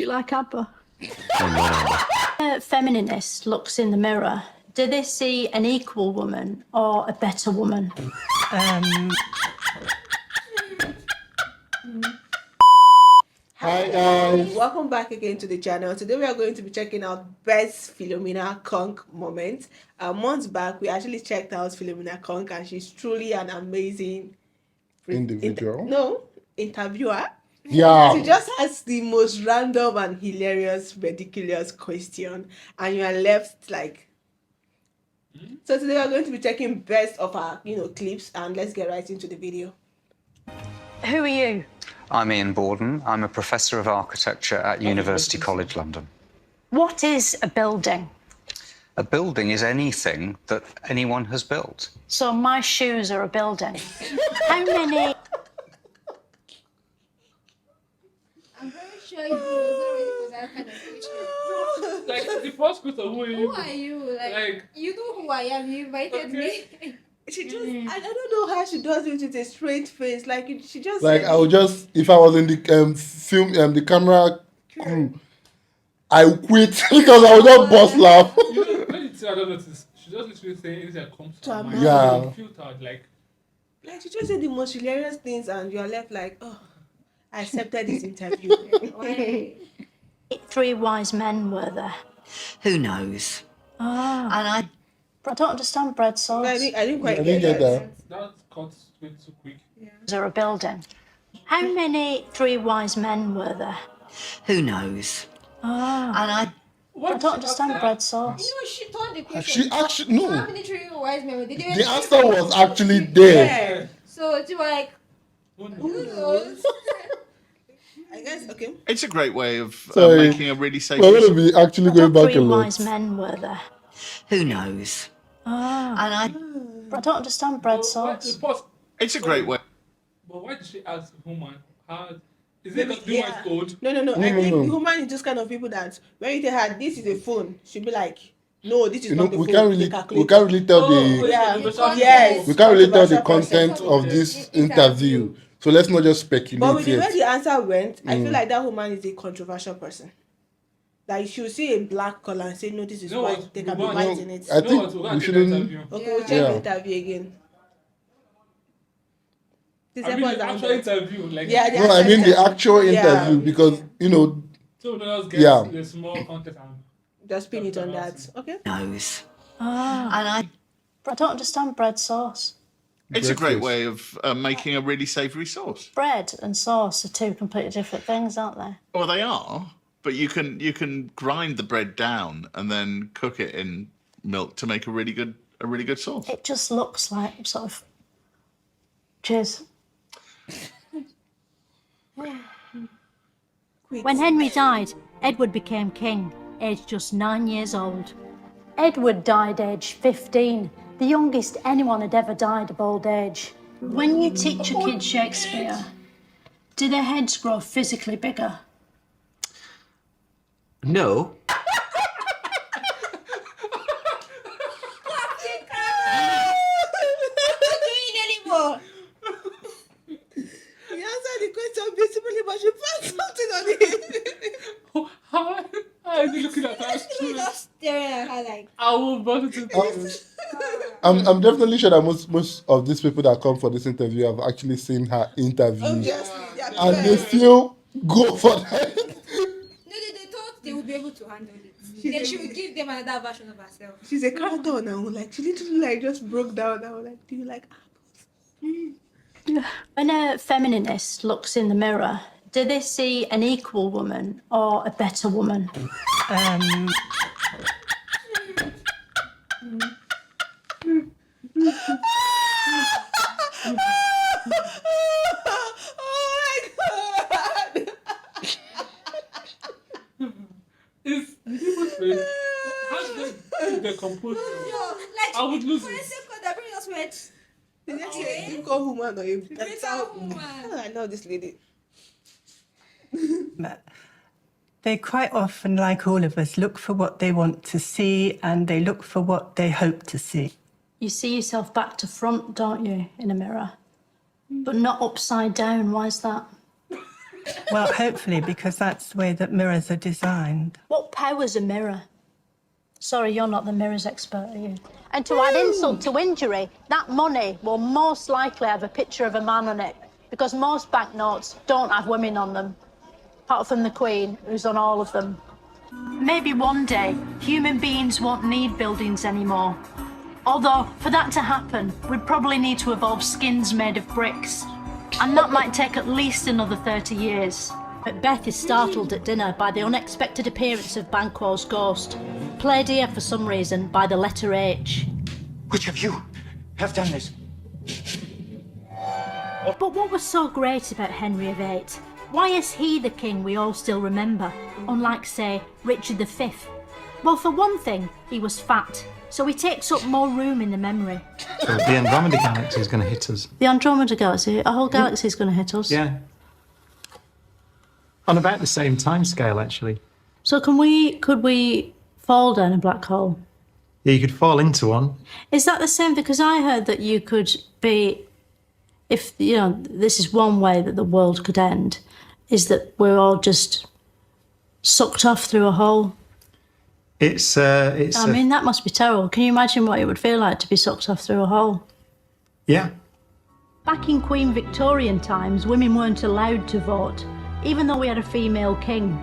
You like ABBA? A feminist looks in the mirror. Do they see an equal woman or a better woman? Hi guys. Welcome back again to the channel. Today we are going to be checking out best Philomena Cunk moment. Months back we actually checked out Philomena Cunk and she's truly an amazing interviewer. Yeah. She just has the most random and hilarious, ridiculous question and you are left like... So today we are going to be checking best of our clips and let's get right into the video. Who are you? I'm Ian Borden. I'm a professor of architecture at University College London. What is a building? A building is anything that anyone has built. So my shoes are a building. How many? I'm very sure he was not ready for that kind of question. Like the first question, who are you? Who are you? Like you know who I am. You invited me. She just, I don't know how she does it with a straight face. Like, she just... Like, I would just, if I was in the the camera crew, I would quit because I would just bust laugh. You know, when it's I don't notice, she just literally say anything that comes to her mind. Yeah. Filtered, like she just said the most hilarious things and you're left like, oh, I accepted this interview. Three wise men were there. Who knows? And I don't understand bread sauce. I didn't quite get that. that cut way too quick. Are a building. How many three wise men were there? Who knows? And I don't understand bread sauce. You know, she turned the question. She actually, no. How many three wise men? The answer was actually there. Yeah. So she was like, Who who knows? knows? I guess, okay. It's a great way of Sorry. making a really safe We're going to be actually going back a Three lot. wise men were there. who knows? And I don't understand bread sauce. It's a great way. But why did she ask woman? How is it that woman's code? No. I think human is just kind of people that when you tell her this is a phone, she'll be like, no, this is not the we phone. can't really tell Yes. we can't really tell the Controversial content of this interview. So let's not just speculate But with the way yet. the answer went, I feel like that woman is a controversial person. Like she'll see a black color and say, no, this is white. They can be white in it. I think we shouldn't. Okay, we'll check the interview again. This I mean, episode the is actual interview, like Yeah, No, I mean the actual interview because so no else gets the small content and just pin it on that. Okay. Knows. And I don't understand bread sauce. It's a great Breakfast. way of making a really savoury sauce. Bread and sauce are two completely different things, aren't they? Well, they are, but you can grind the bread down and then cook it in milk to make a really good sauce. It just looks like sort of. Cheers. When Henry died, Edward became king, aged just 9 years old. Edward died aged 15, the youngest anyone had ever died of old age. When you teach your kids Shakespeare, do their heads grow physically bigger? No. He answered the question beautifully, but she put something on it. how is he looking at us? She was just staring at her like, I will bust it into I'm definitely sure that most of these people that come for this interview have actually seen her interview, Obviously, and they still go for that. no, they thought they would be able to handle it. Then she would give them another version of herself. She's a character now. Like she literally like just broke down. I was like, do you like apples? When a feminist looks in the mirror, do they see an equal woman or a better woman? Is people's face? How do they compose? Like, I would lose for it. a second, that brings us went. Did you say you call woman or you Better woman. I know this lady. They quite often, like all of us, look for what they want to see and they look for what they hope to see. You see yourself back to front, don't you, in a mirror? But not upside down. Why is that? Well, hopefully, because that's the way that mirrors are designed. What power's a mirror? Sorry, you're not the mirrors expert, are you? And to add insult to injury, that money will most likely have a picture of a man on it, because most banknotes don't have women on them, apart from the Queen, who's on all of them. Maybe one day, human beings won't need buildings anymore. Although, for that to happen, we'd probably need to evolve skins made of bricks. And that might take at least another 30 years. Macbeth is startled at dinner by the unexpected appearance of Banquo's ghost, played here for some reason by the letter H. Which of you have done this? But what was so great about Henry VIII? Why is he the king we all still remember, unlike, say, Richard V? Well, for one thing, he was fat, so he takes up more room in the memory. So the Andromeda Galaxy is going to hit us. The Andromeda Galaxy? A whole galaxy is going to hit us? Yeah. On about the same time scale, actually. So could we fall down a black hole? Yeah, you could fall into one. Is that the same? Because I heard that you could be, if, you know, this is one way that the world could end, is that we're all just sucked off through a hole. I mean, that must be terrible. Can you imagine what it would feel like to be sucked off through a hole? Yeah. Back in Queen Victorian times, women weren't allowed to vote, even though we had a female king.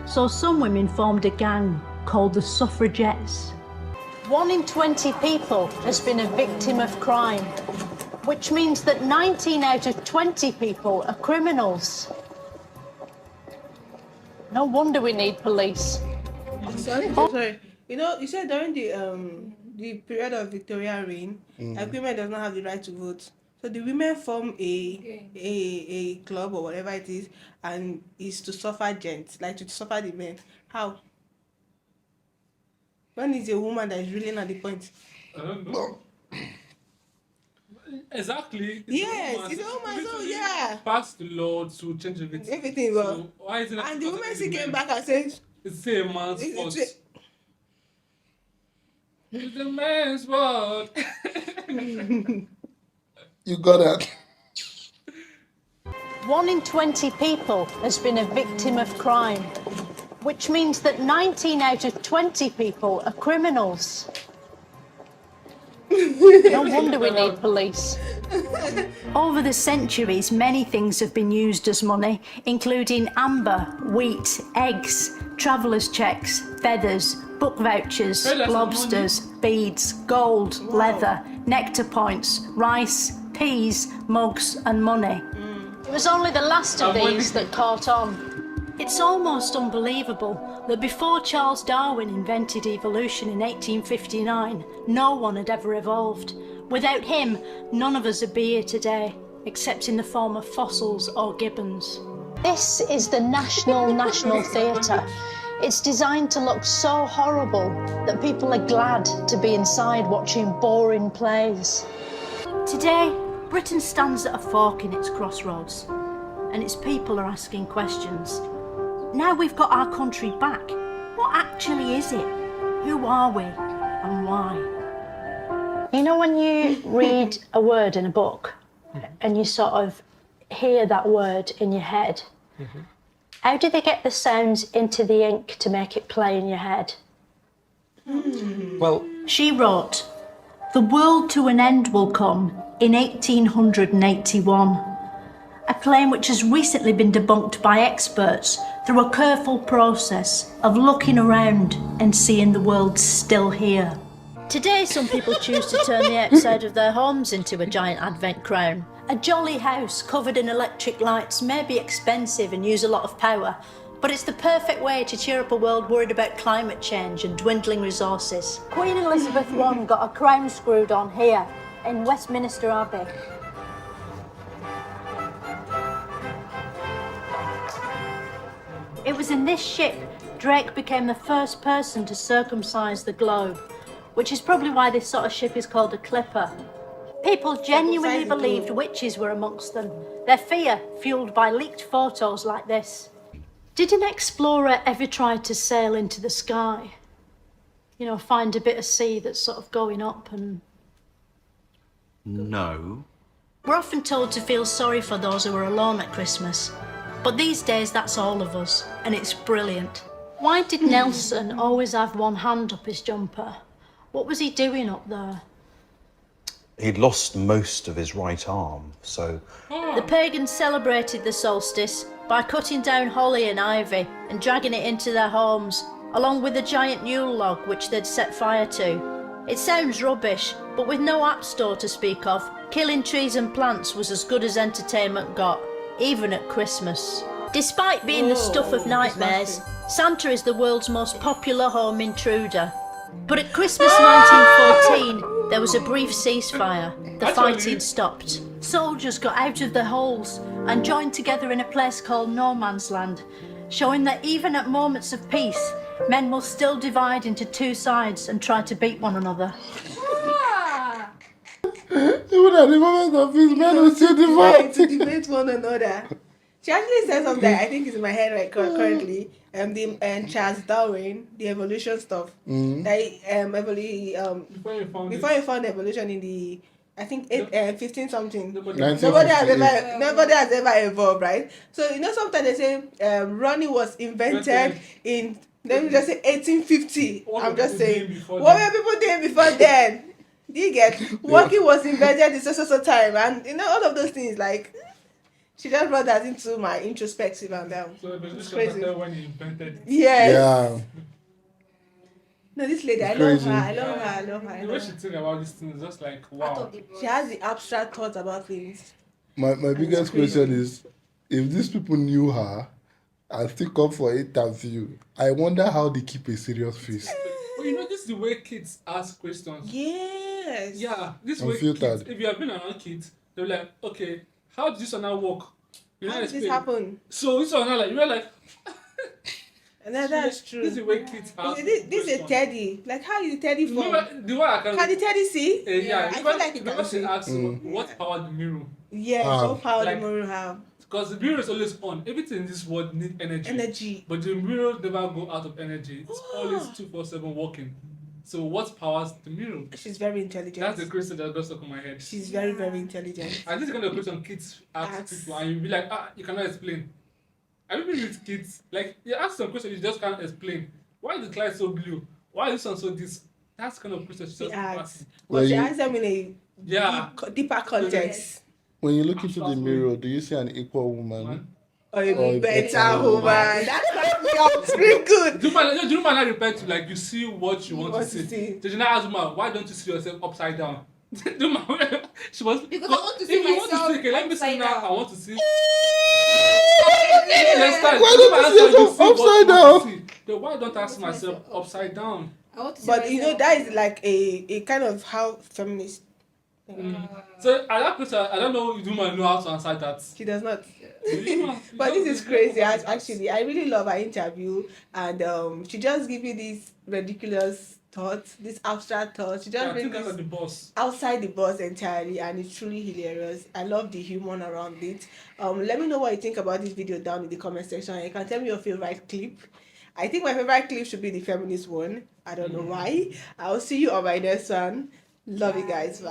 So some women formed a gang called the suffragettes. 1 in 20 people has been a victim of crime, which means that 19 out of 20 people are criminals. No wonder we need police. Sorry. You know, you said during the period of Victorian reign, women does not have the right to vote. So the women form a club or whatever it is, and is to suffer gents, like to suffer the men. How? When is a woman that is ruling at the point? I don't know. Exactly. Yes, it's a woman, so yeah. Pass the law to change everything. Everything, well. So why is it And the woman still came back and said, it's a man's fault. It's a man's fault. You got that. 1 in 20 people has been a victim of crime, which means that 19 out of 20 people are criminals. No wonder we need police. Over the centuries, many things have been used as money, including amber, wheat, eggs, travellers' checks, feathers, book vouchers, lobsters, beads, gold, leather, nectar points, rice, peas, mugs and money. It was only the last of these that caught on. It's almost unbelievable that before Charles Darwin invented evolution in 1859, no one had ever evolved. Without him, none of us would be here today, except in the form of fossils or gibbons. This is the National Theatre. It's designed to look so horrible that people are glad to be inside watching boring plays. Today, Britain stands at a fork in its crossroads, and its people are asking questions. Now we've got our country back, what actually is it? Who are we and why? You know when you read a word in a book and you sort of hear that word in your head, how do they get the sounds into the ink to make it play in your head? Well, she wrote, "The world to an end will come in 1881, a claim which has recently been debunked by experts through a careful process of looking around and seeing the world still here." Today, some people choose to turn the outside of their homes into a giant advent crown. A jolly house covered in electric lights may be expensive and use a lot of power, but it's the perfect way to cheer up a world worried about climate change and dwindling resources. Queen Elizabeth I got a crown screwed on here in Westminster Abbey. It was in this ship Drake became the first person to circumcise the globe, which is probably why this sort of ship is called a clipper. People genuinely believed witches were amongst them, their fear fueled by leaked photos like this. Did an explorer ever try to sail into the sky? You know, find a bit of sea that's sort of going up and... No. We're often told to feel sorry for those who are alone at Christmas. But these days that's all of us, and it's brilliant. Why did Nelson always have one hand up his jumper? What was he doing up there? He'd lost most of his right arm, so... The pagans celebrated the solstice by cutting down holly and ivy and dragging it into their homes, along with a giant Yule log which they'd set fire to. It sounds rubbish, but with no app store to speak of, killing trees and plants was as good as entertainment got, even at Christmas. Despite being the stuff of nightmares, Santa is the world's most popular home intruder. But at Christmas 1914, there was a brief ceasefire. The fighting stopped. Soldiers got out of their holes and joined together in a place called No Man's Land, showing that even at moments of peace, men will still divide into two sides and try to beat one another. Even at the moment of peace, men will still divide. To debate one another. She actually said something I think is in my head right currently. The Charles Darwin, the evolution stuff. Before he found evolution in the, I think 15 something. Nobody has ever evolved, right? So you know sometimes they say running was invented in, let me just say 1850. I'm just saying. What were people doing before then? Do you get? Walking was invented in so time, and you know all of those things like. She just brought that into my introspective and So it's crazy. when he invented it. Yes. Yeah. No, this lady, I love her. I love her. The way she thinks about these things is just like, wow. She has the abstract thoughts about things. My biggest question is, if these people knew her and still come for interview, I wonder how they keep a serious face. Well, you know, this is the way kids ask questions. Yes. Yeah, this way kids, if you have been around kids, they're like, okay, how did this one now work? How did this happen? So this one now, like, you're like... And that's true. This is the way kids ask. This is a teddy. Like, how is the teddy from? The way I can Yeah, I feel like it can see. She asks what power the mirror? Yeah, what power the mirror have? Because the mirror is always on. Everything in this world needs energy. But the mirror never go out of energy. It's always 24/7 working. So what powers the mirror? She's very intelligent. That's the question that got stuck in my head. She's very, very intelligent. And this is kind of question kids ask people and you'll be like, you cannot explain. Have you been with kids? Like, you ask some questions you just can't explain. Why is the light so blue? Why is this one so this? That's kind of question she just asks. But she asks them in a deeper context. When you look into the mirror, do you see an equal woman? Or a better woman. That's quite me up. It's really good. Do you know I refer to like you see what you want to see? So you now ask woman, why don't you see yourself upside down? She was because I want to see myself let me see now. I want to see. Why don't you see yourself upside down? Then why don't I ask myself upside down? I want to see but you know that is like a kind of how feminists. So at that question, I don't know if you might know how to answer that. She does not. But this is crazy. Actually, I really love her interview, and she just give you these ridiculous thoughts, these abstract thoughts. She just brings this outside the box entirely, and it's truly hilarious. I love the humor around it. Let me know what you think about this video down in the comment section. You can tell me your favorite clip. I think my favorite clip should be the feminist one. I don't know why. I'll see you on my next one. Love you guys. Bye.